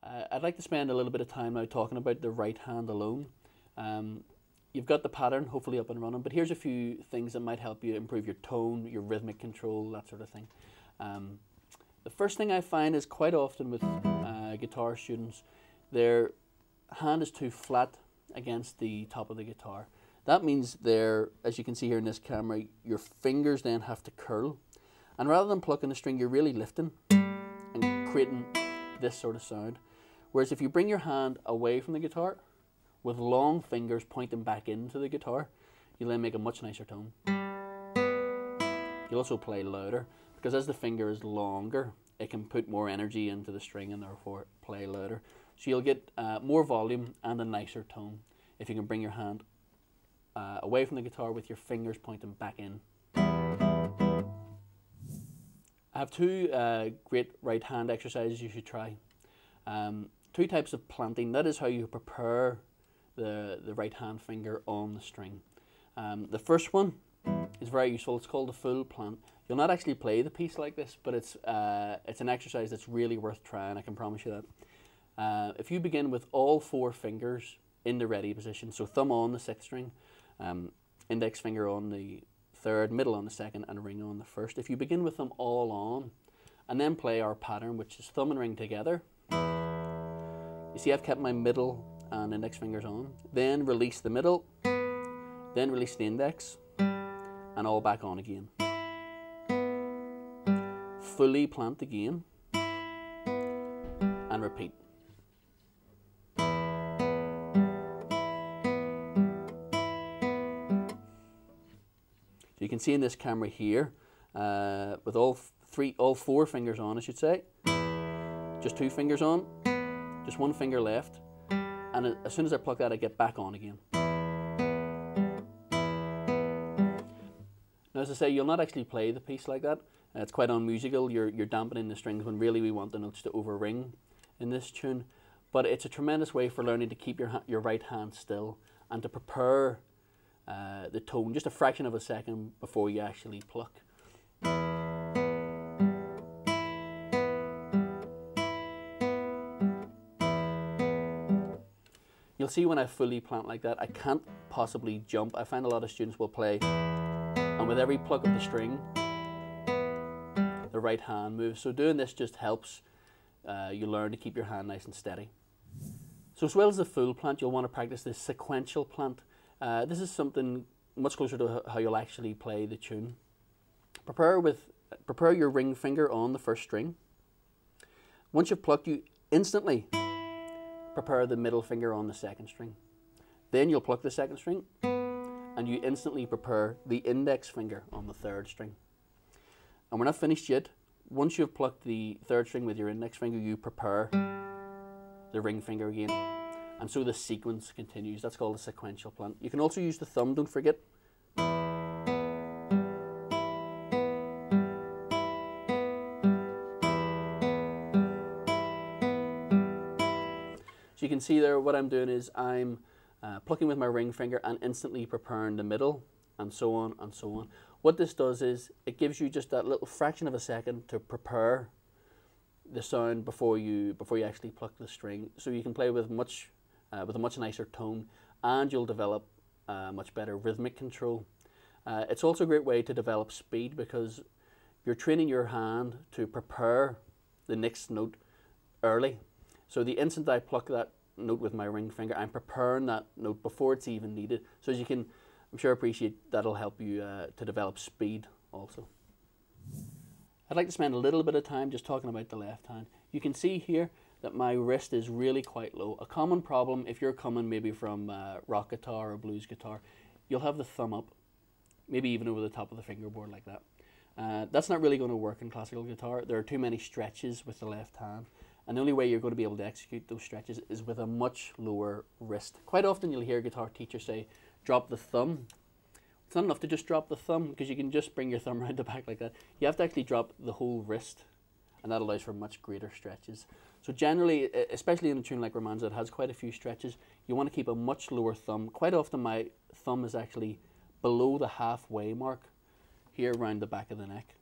I'd like to spend a little bit of time now talking about the right hand alone. You've got the pattern hopefully up and running, but here's a few things that might help you improve your tone, your rhythmic control, that sort of thing. The first thing I find is quite often with guitar students, their hand is too flat against the top of the guitar. That means as you can see here in this camera, your fingers then have to curl. And rather than plucking the string, you're really lifting and creating this sort of sound. Whereas if you bring your hand away from the guitar with long fingers pointing back into the guitar, you'll then make a much nicer tone. You'll also play louder because as the finger is longer, it can put more energy into the string and therefore play louder. So you'll get more volume and a nicer tone if you can bring your hand away from the guitar with your fingers pointing back in. I have two great right hand exercises you should try. Two types of planting. That is how you prepare the right hand finger on the string. The first one is very useful. It's called the full plant. You'll not actually play the piece like this, but it's an exercise that's really worth trying, I can promise you that. If you begin with all four fingers in the ready position, so thumb on the 6th string, index finger on the 3rd, middle on the 2nd, and ring on the 1st. If you begin with them all on, and then play our pattern, which is thumb and ring together, you see I've kept my middle and index fingers on, then release the middle, then release the index, and all back on again. Fully plant again, and repeat. So you can see in this camera here, with all four fingers on, I should say, just 2 fingers on, just 1 finger left, and as soon as I pluck that, I get back on again. Now, as I say, you'll not actually play the piece like that. It's quite unmusical. You're dampening the strings when really we want the notes to over-ring in this tune. But it's a tremendous way for learning to keep your right hand still and to prepare the tone just a fraction of a second before you actually pluck. You'll see when I fully plant like that, I can't possibly jump. I find a lot of students will play, and with every pluck of the string, the right hand moves. So doing this just helps you learn to keep your hand nice and steady. So as well as the full plant, you'll want to practice this sequential plant. This is something much closer to how you'll actually play the tune. Prepare your ring finger on the 1st string. Once you've plucked, you instantly prepare the middle finger on the 2nd string. Then you'll pluck the 2nd string, and you instantly prepare the index finger on the 3rd string. And we're not finished yet. Once you've plucked the 3rd string with your index finger, you prepare the ring finger again. And so the sequence continues. That's called a sequential plant. You can also use the thumb, don't forget. So you can see there what I'm doing is I'm plucking with my ring finger and instantly preparing the middle, and so on and so on. What this does is it gives you just that little fraction of a second to prepare the sound before you actually pluck the string, so you can play with a much nicer tone, and you'll develop much better rhythmic control. It's also a great way to develop speed because you're training your hand to prepare the next note early. So the instant I pluck that note with my ring finger, I'm preparing that note before it's even needed. So as you can, I'm sure, appreciate, that'll help you to develop speed also. I'd like to spend a little bit of time just talking about the left hand. You can see here that my wrist is really quite low. A common problem if you're coming maybe from rock guitar or blues guitar, you'll have the thumb up, maybe even over the top of the fingerboard like that. That's not really going to work in classical guitar. There are too many stretches with the left hand, and the only way you're going to be able to execute those stretches is with a much lower wrist. Quite often you'll hear guitar teachers say, drop the thumb. It's not enough to just drop the thumb, because you can just bring your thumb around the back like that. You have to actually drop the whole wrist, and that allows for much greater stretches. So generally, especially in a tune like Romanza that has quite a few stretches, you want to keep a much lower thumb. Quite often my thumb is actually below the halfway mark, here around the back of the neck.